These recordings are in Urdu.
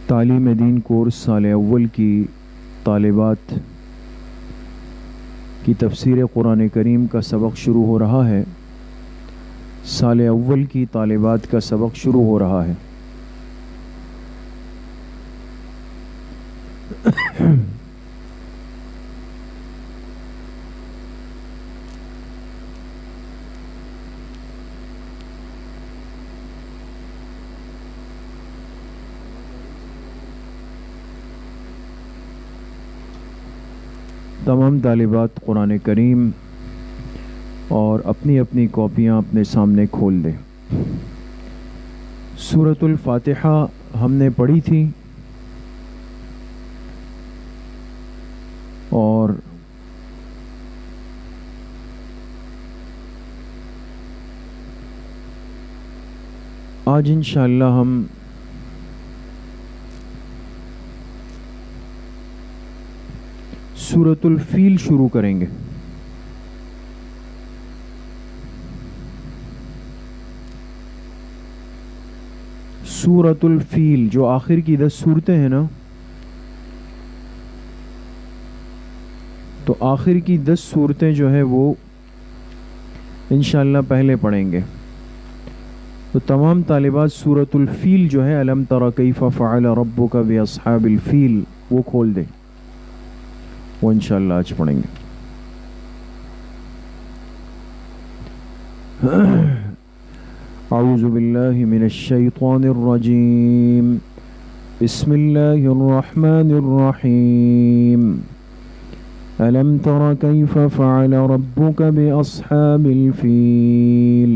تعلیم دین کورس سال اول کی طالبات کی تفسیر قرآن کریم کا سبق شروع ہو رہا ہے. سال اول کی طالبات کا سبق شروع ہو رہا ہے. تمام طالبات قرآن کریم اور اپنی اپنی کاپیاں اپنے سامنے کھول دیں. سورۃ الفاتحہ ہم نے پڑھی تھی اور آج انشاءاللہ ہم سورۃ الفیل شروع کریں گے. سورۃ الفیل جو آخر کی 10 صورتیں ہیں نا، تو آخر کی 10 صورتیں جو ہے وہ انشاءاللہ پہلے پڑھیں گے. تو تمام طالبات سورۃ الفیل جو ہے الم تر کیف فعل ربک باصحاب الفیل وہ کھول دیں، وہ انشاءاللہ آج پڑھیں گے. اعوذ باللہ من الشیطان الرجیم بسم اللہ الرحمن الرحیم الم تر کیف فعل ربک باصحاب الفیل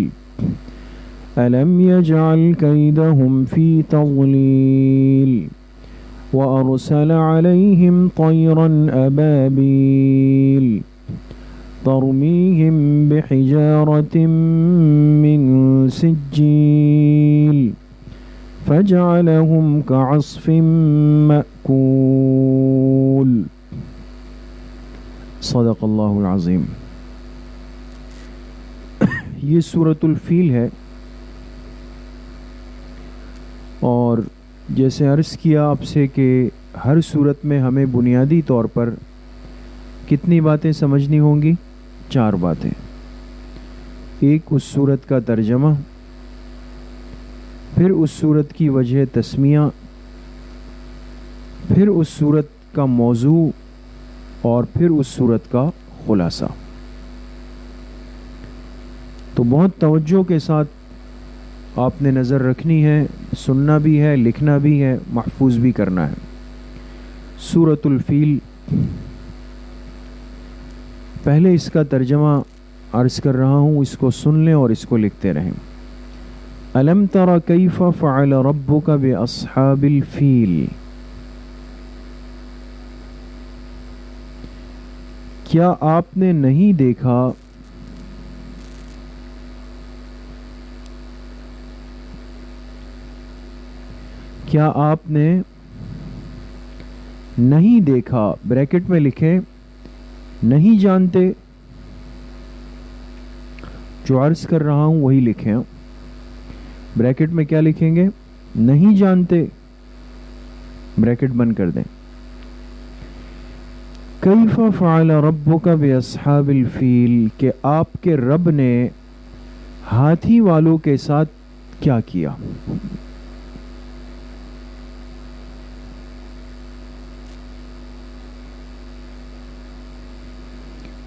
الم یجعل کیدہم فی تضلیل وأرسل عليهم طيرا أبابيل ترميهم بحجارة من سجيل فجعلهم كعصف مأكول. صدق اللہ العظیم. یہ سورۃ الفیل ہے اور جیسے عرض کیا آپ سے کہ ہر صورت میں ہمیں بنیادی طور پر کتنی باتیں سمجھنی ہوں گی؟ 4 باتیں. ایک اس صورت کا ترجمہ، پھر اس صورت کی وجہ تسمیہ، پھر اس صورت کا موضوع اور پھر اس صورت کا خلاصہ. تو بہت توجہ کے ساتھ آپ نے نظر رکھنی ہے، سننا بھی ہے، لکھنا بھی ہے، محفوظ بھی کرنا ہے. سورۃ الفیل، پہلے اس کا ترجمہ عرض کر رہا ہوں، اس کو سن لیں اور اس کو لکھتے رہیں. الم تر کیف فعل ربک باصحاب الفیل. کیا آپ نے نہیں دیکھا کیا آپ نے نہیں دیکھا، بریکٹ میں لکھیں نہیں جانتے، جو عرض کر رہا ہوں وہی لکھیں. بریکٹ میں کیا لکھیں گے؟ نہیں جانتے، بریکٹ بند کر دیں. کیف فعل ربک باصحاب الفیل، کہ آپ کے رب نے ہاتھی والوں کے ساتھ کیا کیا.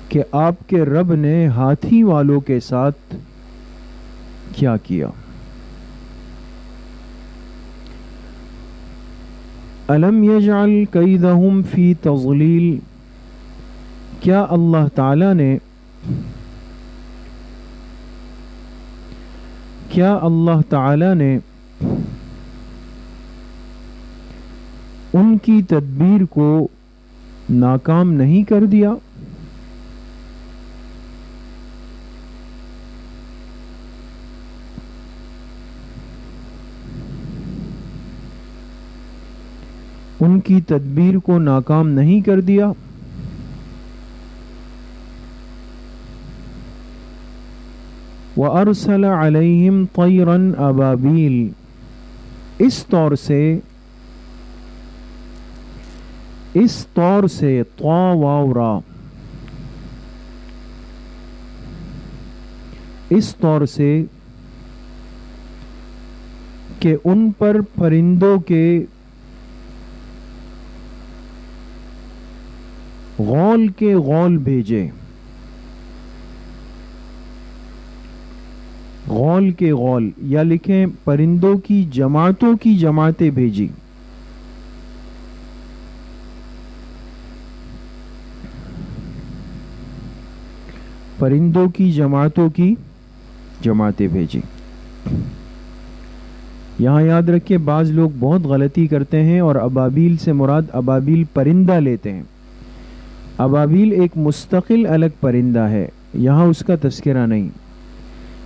کہ آپ کے رب نے ہاتھی والوں کے ساتھ کیا کیا. الم یجعل کیدہم فی تضلیل. کیا اللہ تعالی نے ان کی تدبیر کو ناکام نہیں کر دیا. ان کی تدبیر کو ناکام نہیں کر دیا. وَأَرْسَلَ عَلَيْهِمْ طَيْرًا أَبَابِيل، اس طور سے طا واو را، اس طور سے کہ ان پر پرندوں کے غول بھیجے، غول کے غول، یا لکھیں پرندوں کی جماعتوں کی جماعتیں بھیجی۔ پرندوں کی جماعتوں کی جماعتیں بھیجی۔ یہاں یاد رکھیں بعض لوگ بہت غلطی کرتے ہیں اور ابابیل سے مراد ابابیل پرندہ لیتے ہیں۔ ابابیل ایک مستقل الگ پرندہ ہے، یہاں اس کا تذکرہ نہیں۔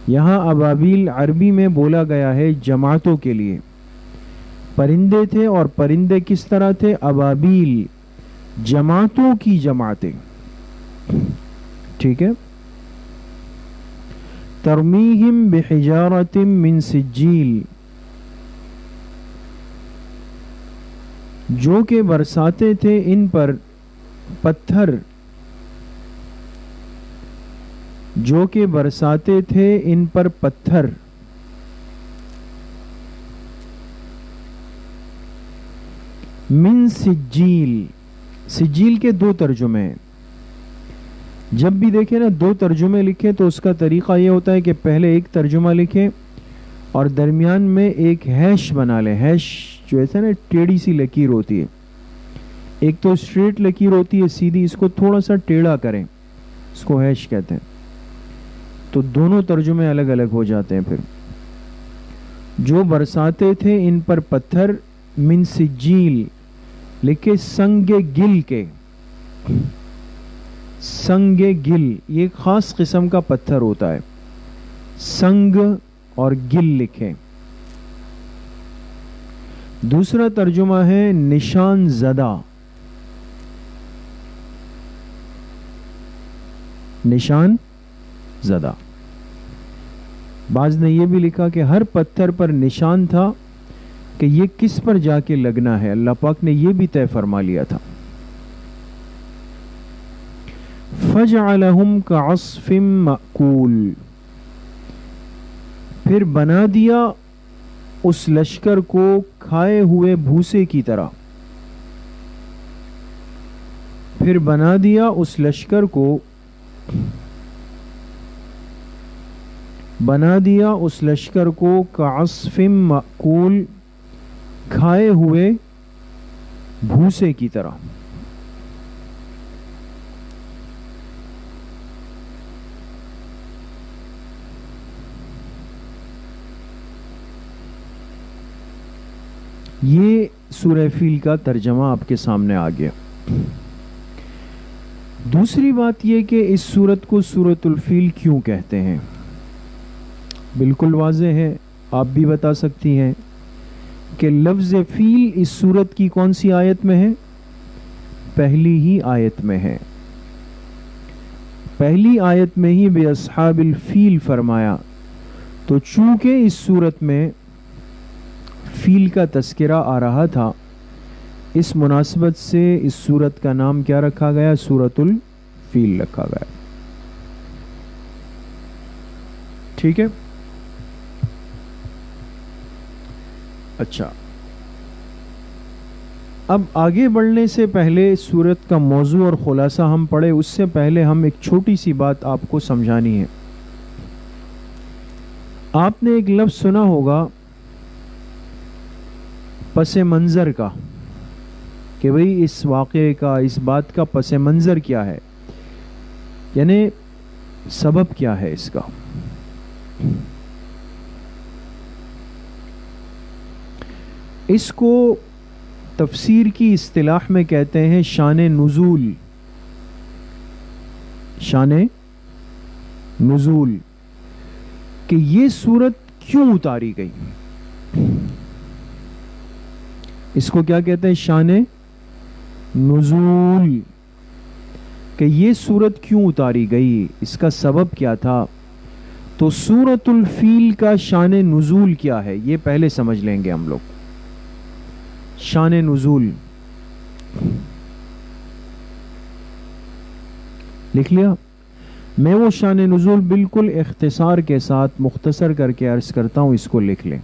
یہاں ابابیل عربی میں بولا گیا ہے جماعتوں کے لیے، پرندے تھے، اور پرندے کس طرح تھے؟ ابابیل، جماعتوں کی جماعتیں، ٹھیک ہے۔ ترمیہم بحجارۃ من سجیل، جو کہ برساتے تھے ان پر پتھر، جو کہ برساتے تھے ان پر پتھر، من سجیل۔ سجیل کے دو ترجمے ہیں، جب بھی دیکھیں نا دو ترجمے لکھیں تو اس کا طریقہ یہ ہوتا ہے کہ پہلے ایک ترجمہ لکھیں اور درمیان میں ایک ہیش بنا لیں۔ ہیش جو ایسا نا ٹیڑھی سی لکیر ہوتی ہے، ایک تو اسٹریٹ لکیر ہوتی ہے سیدھی، اس کو تھوڑا سا ٹیڑھا کریں، اس کو ہیش کہتے ہیں۔ تو دونوں ترجمے الگ الگ ہو جاتے ہیں۔ پھر جو برساتے تھے ان پر پتھر، من سجیل لکھے سنگ گل کے، سنگ گل یہ ایک خاص قسم کا پتھر ہوتا ہے، سنگ اور گل لکھیں۔ دوسرا ترجمہ ہے نشان زدہ، نشان زدہ۔ بعض نے یہ بھی لکھا کہ ہر پتھر پر نشان تھا کہ یہ کس پر جا کے لگنا ہے، اللہ پاک نے یہ بھی طے فرما لیا تھا۔ فَجْعَلَهُمْ كَعَصْفٍ مَأْكُولٍ، پھر بنا دیا اس لشکر کو کھائے ہوئے بھوسے کی طرح، پھر بنا دیا اس لشکر کو، بنا دیا اس لشکر کو کعصف مأکول، کھائے ہوئے بھوسے کی طرح۔ یہ سورہ فیل کا ترجمہ آپ کے سامنے آ گیا۔ دوسری بات یہ کہ اس سورت کو سورۃ الفیل کیوں کہتے ہیں، بالکل واضح ہے، آپ بھی بتا سکتی ہیں کہ لفظ فیل اس سورت کی کون سی آیت میں ہے؟ پہلی ہی آیت میں ہے۔ پہلی آیت میں ہی بے اصحاب الفیل فرمایا، تو چونکہ اس سورت میں فیل کا تذکرہ آ رہا تھا، اس مناسبت سے اس سورت کا نام کیا رکھا گیا؟ سورۃ الفیل رکھا گیا۔ ٹھیک ہے، اچھا، اب آگے بڑھنے سے پہلے سورت کا موضوع اور خلاصہ ہم پڑھے، اس سے پہلے ہم ایک چھوٹی سی بات آپ کو سمجھانی ہے۔ آپ نے ایک لفظ سنا ہوگا پس منظر کا، کہ بھئی اس واقعے کا، اس بات کا پس منظر کیا ہے، یعنی سبب کیا ہے اس کا۔ اس کو تفسیر کی اصطلاح میں کہتے ہیں شان نزول، شان نزول، کہ یہ سورت کیوں اتاری گئی، اس کو کیا کہتے ہیں؟ شان نزول، کہ یہ سورت کیوں اتاری گئی، اس کا سبب کیا تھا۔ تو سورۃ الفیل کا شان نزول کیا ہے یہ پہلے سمجھ لیں گے ہم لوگ. شان نزول لکھ لیا. میں وہ شان نزول بالکل اختصار کے ساتھ مختصر کر کے عرض کرتا ہوں, اس کو لکھ لیں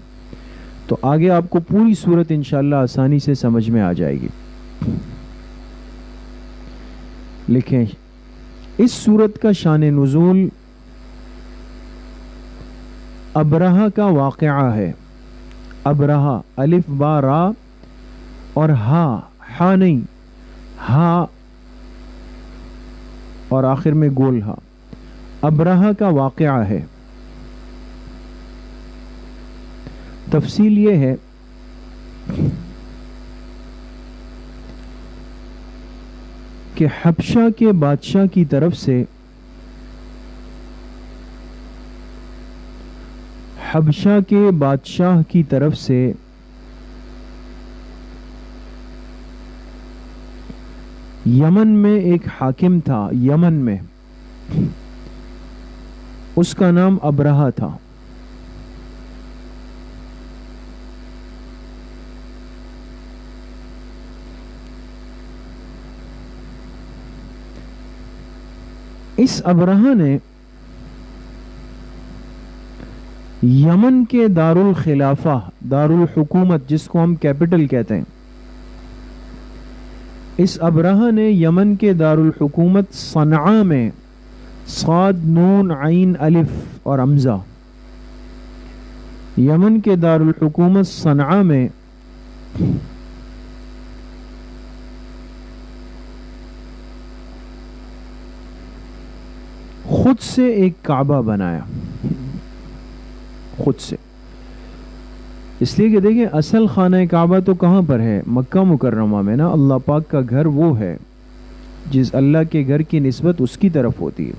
تو آگے آپ کو پوری صورت انشاءاللہ آسانی سے سمجھ میں آ جائے گی. لکھیں, اس صورت کا شان نزول ابرہہ کا واقعہ ہے. ابرہہ الف با را اور ہا نہیں, ہا اور آخر میں گول ہا. ابرہہ کا واقعہ ہے. تفصیل یہ ہے کہ حبشہ کے بادشاہ کی طرف سے یمن میں ایک حاکم تھا. یمن میں اس کا نام ابرہہ تھا. اس ابرہہ نے یمن کے دارالخلافہ, دارالحکومت جس کو ہم کیپٹل کہتے ہیں, اس ابرہہ نے یمن کے دارالحکومت صنعاء میں صاد نون عین الف اور حمزہ, یمن کے دارالحکومت صنعاء میں خود سے ایک کعبہ بنایا. خود سے, اس لیے کہ دیکھیں اصل خانہ کعبہ تو کہاں پر ہے؟ مکہ مکرمہ میں نا. اللہ پاک کا گھر وہ ہے جس اللہ کے گھر کی نسبت اس کی طرف ہوتی ہے.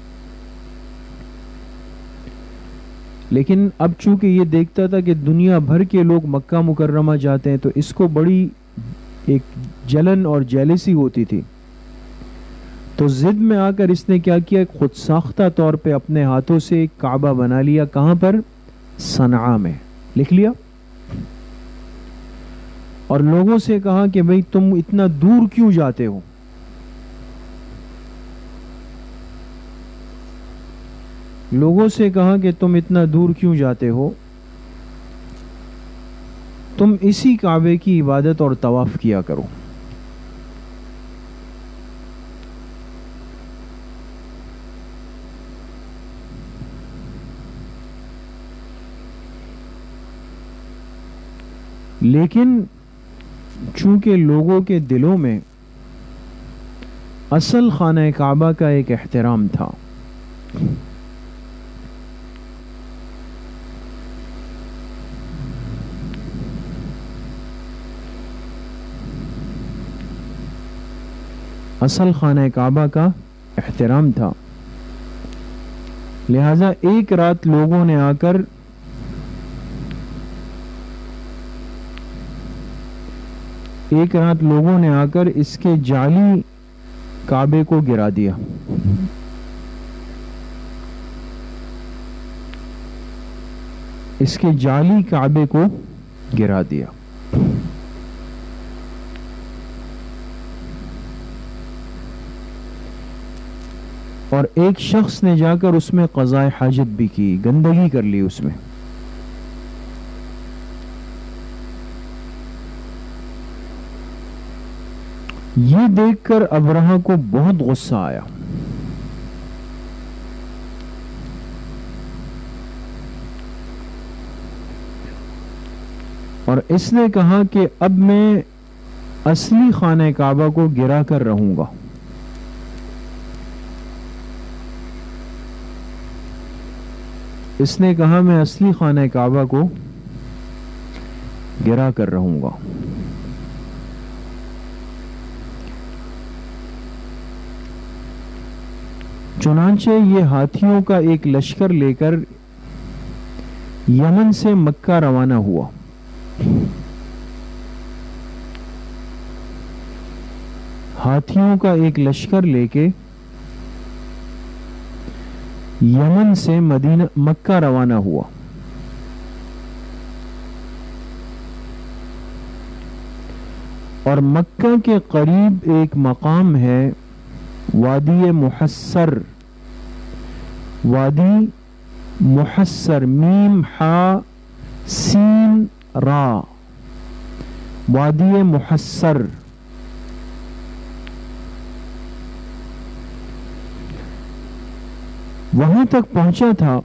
لیکن اب چونکہ یہ دیکھتا تھا کہ دنیا بھر کے لوگ مکہ مکرمہ جاتے ہیں تو اس کو بڑی ایک جلن اور جیلسی ہوتی تھی. تو ضد میں آ کر اس نے کیا کیا, خود ساختہ طور پہ اپنے ہاتھوں سے ایک کعبہ بنا لیا. کہاں پر؟ صنعاء میں. لکھ لیا. اور لوگوں سے کہا کہ بھئی تم اتنا دور کیوں جاتے ہو؟ لوگوں سے کہا کہ تم اتنا دور کیوں جاتے ہو؟ تم اسی کعبے کی عبادت اور طواف کیا کرو. لیکن چونکہ لوگوں کے دلوں میں اصل خانہ کعبہ کا ایک احترام تھا, اصل خانہ کعبہ کا احترام تھا, لہذا ایک رات لوگوں نے آ کر اس کے جعلی کعبے کو گرا دیا. اس کے جعلی کعبے کو گرا دیا. اور ایک شخص نے جا کر اس میں قضاء حاجت بھی کی, گندگی کر لی اس میں. یہ دیکھ کر ابرہہ کو بہت غصہ آیا. اور اس نے کہا کہ اب میں اصلی خانہ کعبہ کو گرا کر رہوں گا. اس نے کہا میں اصلی خانہ کعبہ کو گرا کر رہوں گا. چنانچہ یہ ہاتھیوں کا ایک لشکر لے کر یمن سے مکہ روانہ ہوا. ہاتھیوں کا ایک لشکر لے کے یمن سے مدینہ مکہ روانہ ہوا. اور مکہ کے قریب ایک مقام ہے وادی محصر. وادی محصر، میم حا سین را، وادی محصر. وہاں تک پہنچا تھا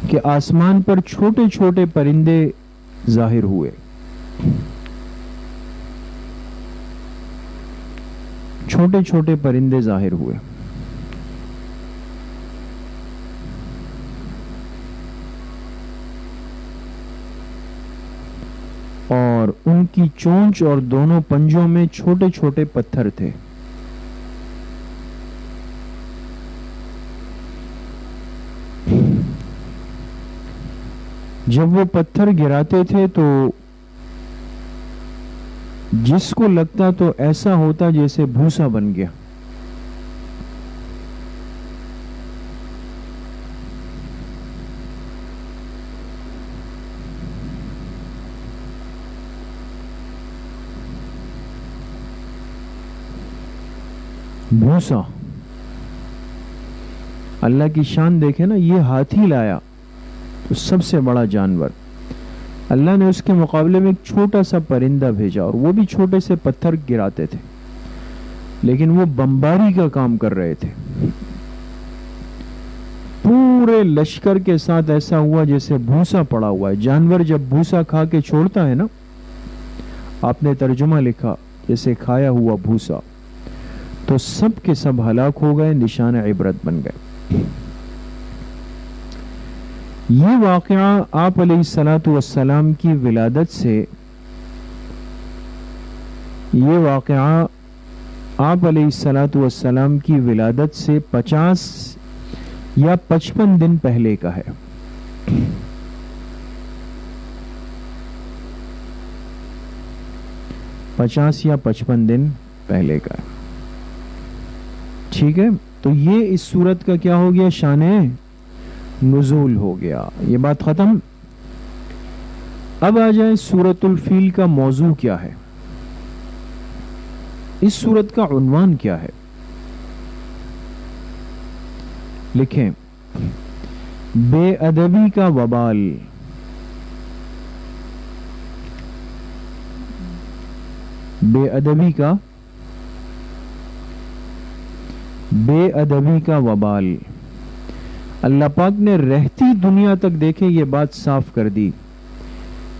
کہ آسمان پر چھوٹے چھوٹے پرندے ظاہر ہوئے. چھوٹے چھوٹے پرندے ظاہر ہوئے. اور ان کی چونچ اور دونوں پنجوں میں چھوٹے چھوٹے پتھر تھے. جب وہ پتھر گراتے تھے تو جس کو لگتا تو ایسا ہوتا جیسے بھوسا بن گیا. بھوسا. اللہ کی شان دیکھے نا، یہ ہاتھی لایا تو سب سے بڑا جانور، اللہ نے اس کے مقابلے میں ایک چھوٹا سا پرندہ بھیجا، اور وہ بھی چھوٹے سے پتھر گراتے تھے لیکن وہ بمباری کا کام کر رہے تھے. پورے لشکر کے ساتھ ایسا ہوا جیسے بھوسا پڑا ہوا ہے. جانور جب بھوسا کھا کے چھوڑتا ہے نا، آپ نے ترجمہ لکھا جیسے کھایا ہوا بھوسا، تو سب کے سب ہلاک ہو گئے، نشان عبرت بن گئے. یہ واقعہ آپ علیہ الصلاۃ والسلام کی ولادت سے، یہ واقعہ آپ علیہ الصلاۃ والسلام کی ولادت سے 50 یا 55 دن پہلے کا ہے. پچاس یا 55 دن پہلے کا ہے. ٹھیک ہے، تو یہ اس سورت کا کیا ہو گیا؟ شان نزول ہو گیا. یہ بات ختم. اب آ جائے سورت الفیل کا موضوع کیا ہے، اس سورت کا عنوان کیا ہے. لکھیں، بے ادبی کا وبال. بے ادبی کا وبال. اللہ پاک نے رہتی دنیا تک دیکھے یہ بات صاف کر دی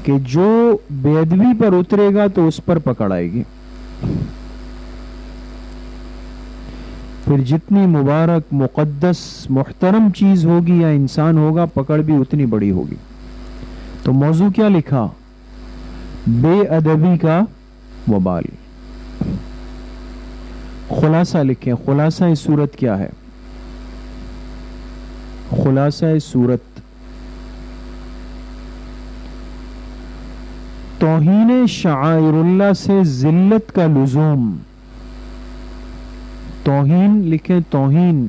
کہ جو بے ادبی پر اترے گا تو اس پر پکڑ آئے گی. پھر جتنی مبارک، مقدس، محترم چیز ہوگی یا انسان ہوگا، پکڑ بھی اتنی بڑی ہوگی. تو موضوع کیا لکھا؟ بے ادبی کا وبال. خلاصہ لکھیں، خلاصہ اس سورت کیا ہے؟ خلاصہ اس سورت، توہین شعائر اللہ سے ذلت کا لزوم. توہین لکھیں، توہین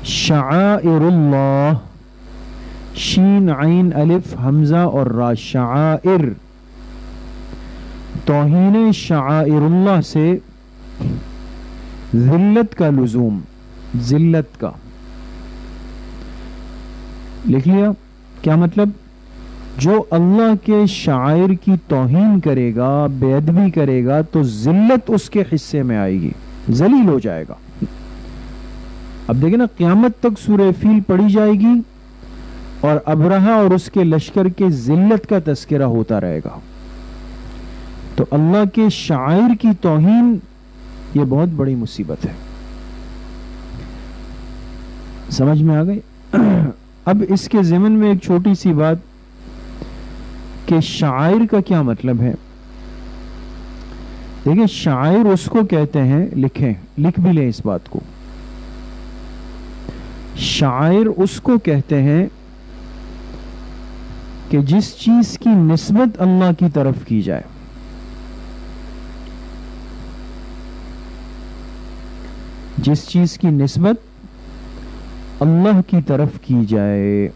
شعائر اللہ، شین عین الف حمزہ اور را، شعائر. توہین شعائر اللہ سے ذلت کا لزوم، ذلت کا. لکھ لیا کیا مطلب؟ جو اللہ کے شعائر کی توہین کرے گا، بے ادبی کرے گا، تو ذلت اس کے حصے میں آئے گی، ذلیل ہو جائے گا. اب دیکھیں نا، قیامت تک سورہ فیل پڑھی جائے گی اور ابرہہ اور اس کے لشکر کے ذلت کا تذکرہ ہوتا رہے گا. تو اللہ کے شعائر کی توہین یہ بہت بڑی مصیبت ہے. سمجھ میں آ گئی؟ اب اس کے ضمن میں ایک چھوٹی سی بات کہ شاعر کا کیا مطلب ہے. دیکھیں، شاعر اس کو کہتے ہیں، لکھیں، لکھ بھی لیں اس بات کو، شاعر اس کو کہتے ہیں کہ جس چیز کی نسبت اللہ کی طرف کی جائے. جس چیز کی نسبت اللہ کی طرف کی جائے.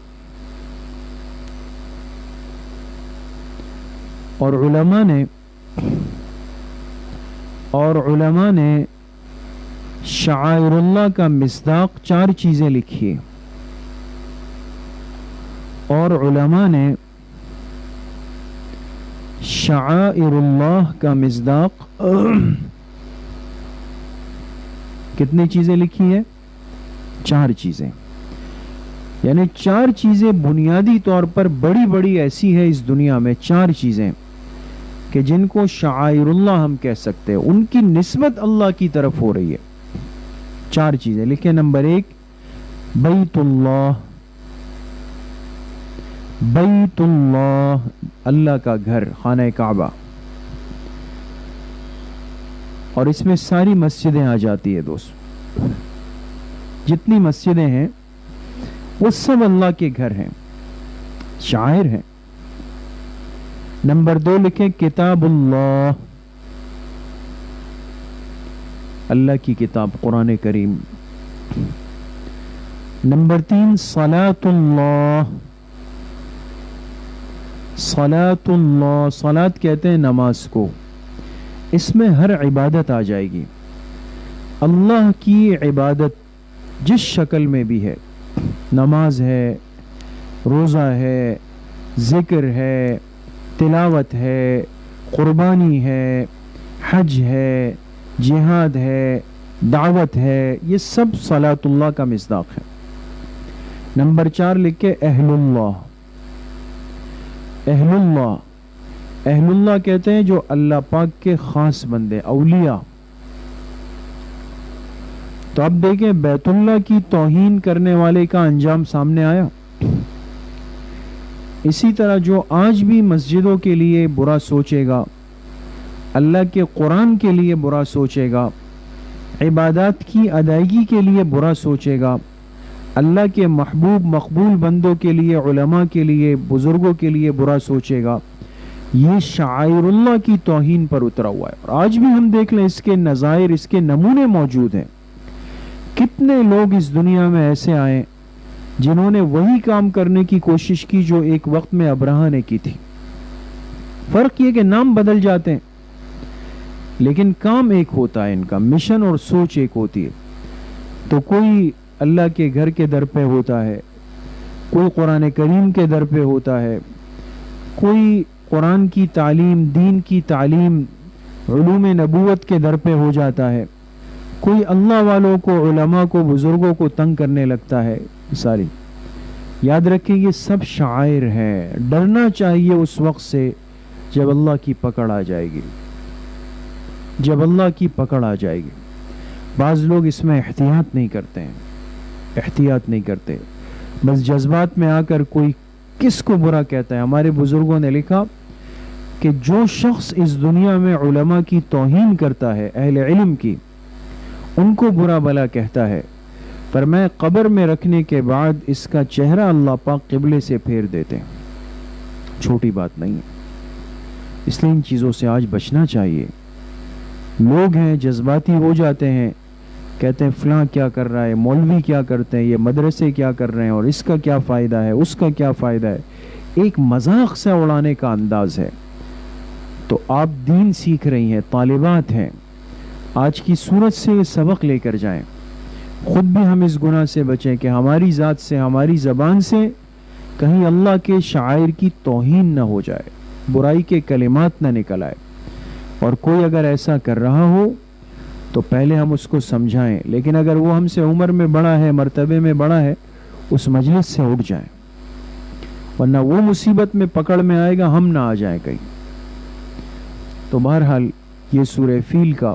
اور علماء نے شعائر اللہ کا مصداق 4 چیزیں لکھی. اور علماء نے شعائر اللہ کا مصداق کتنی چیزیں لکھی ہے؟ 4 چیزیں. یعنی 4 چیزیں بنیادی طور پر بڑی ایسی ہے اس دنیا میں، 4 چیزیں کہ جن کو شعائر اللہ ہم کہہ سکتے ہیں، ان کی نسبت اللہ کی طرف ہو رہی ہے. 4 چیزیں لکھیں. نمبر 1 بیت اللہ. بیت اللہ، اللہ کا گھر، خانہ کعبہ. اور اس میں ساری مسجدیں آ جاتی ہے دوست. جتنی مسجدیں ہیں وہ سب اللہ کے گھر ہیں، شاعر ہیں. نمبر 2 لکھیں کتاب اللہ، اللہ کی کتاب قرآن کریم. نمبر 3 صلاۃ اللہ. صلاۃ اللہ، صلاۃ کہتے ہیں نماز کو. اس میں ہر عبادت آ جائے گی. اللہ کی عبادت جس شکل میں بھی ہے، نماز ہے، روزہ ہے، ذکر ہے، تلاوت ہے، قربانی ہے، حج ہے، جہاد ہے، دعوت ہے، یہ سب صلاۃ اللہ کا مصداق ہے. نمبر 4 لکھے اہل اللہ. اہل اللہ، اہل اللہ کہتے ہیں جو اللہ پاک کے خاص بندے، اولیاء. تو اب دیکھیں بیت اللہ کی توہین کرنے والے کا انجام سامنے آیا. اسی طرح جو آج بھی مسجدوں کے لیے برا سوچے گا، اللہ کے قرآن کے لیے برا سوچے گا، عبادات کی ادائیگی کے لیے برا سوچے گا، اللہ کے محبوب مقبول بندوں کے لیے، علماء کے لیے، بزرگوں کے لیے برا سوچے گا، یہ شعائر اللہ کی توہین پر اترا ہوا ہے. اور آج بھی ہم دیکھ لیں اس کے نظائر، اس کے نمونے موجود ہیں. کتنے لوگ اس دنیا میں ایسے آئے جنہوں نے وہی کام کرنے کی کوشش کی جو ایک وقت میں ابراہہ نے کی تھی. فرق یہ کہ نام بدل جاتے ہیں لیکن کام ایک ہوتا ہے، ان کا مشن اور سوچ ایک ہوتی ہے. تو کوئی اللہ کے گھر کے در پہ ہوتا ہے، کوئی قرآن کریم کے در پہ ہوتا ہے، کوئی قرآن کی تعلیم، دین کی تعلیم، علوم نبوت کے در پہ ہو جاتا ہے، کوئی اللہ والوں کو، علماء کو، بزرگوں کو تنگ کرنے لگتا ہے. ساری یاد رکھیں یہ سب شعائر ہیں. ڈرنا چاہیے اس وقت سے جب اللہ کی پکڑ آ جائے گی، جب اللہ کی پکڑ آ جائے گی. بعض لوگ اس میں احتیاط نہیں کرتے ہیں، احتیاط نہیں کرتے، بس جذبات میں آ کر کوئی کس کو برا کہتا ہے. ہمارے بزرگوں نے لکھا کہ جو شخص اس دنیا میں علماء کی توہین کرتا ہے، اہل علم کی، ان کو برا بلا کہتا ہے، فرمایا قبر میں رکھنے کے بعد اس کا چہرہ اللہ پاک قبلے سے پھیر دیتے ہیں. چھوٹی بات نہیں ہے. اس لیے ان چیزوں سے آج بچنا چاہیے. لوگ ہیں جذباتی ہو جاتے ہیں، کہتے ہیں فلاں کیا کر رہا ہے، مولوی کیا کرتے ہیں، یہ مدرسے کیا کر رہے ہیں، اور اس کا کیا فائدہ ہے، اس کا کیا فائدہ ہے. ایک مذاق سے اڑانے کا انداز ہے. تو آپ دین سیکھ رہی ہیں، طالبات ہیں، آج کی صورت سے یہ سبق لے کر جائیں. خود بھی ہم اس گناہ سے بچیں کہ ہماری ذات سے، ہماری زبان سے کہیں اللہ کے شعائر کی توہین نہ ہو جائے، برائی کے کلمات نہ نکل آئے. اور کوئی اگر ایسا کر رہا ہو تو پہلے ہم اس کو سمجھائیں، لیکن اگر وہ ہم سے عمر میں بڑا ہے، مرتبے میں بڑا ہے، اس مجلس سے اٹھ جائیں، ورنہ وہ مصیبت میں پکڑ میں آئے گا، ہم نہ آ جائیں کہیں. تو بہرحال یہ سورہ فیل کا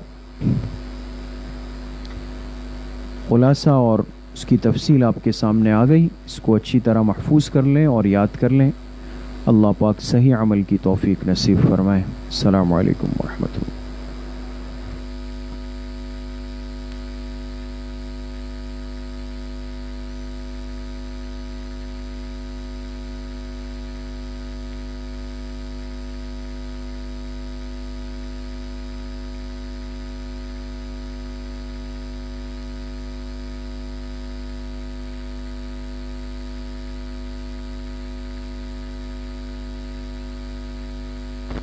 خلاصہ اور اس کی تفصیل آپ کے سامنے آ گئی. اس کو اچھی طرح محفوظ کر لیں اور یاد کر لیں. اللہ پاک صحیح عمل کی توفیق نصیب فرمائے. السلام علیکم ورحمۃ اللہ.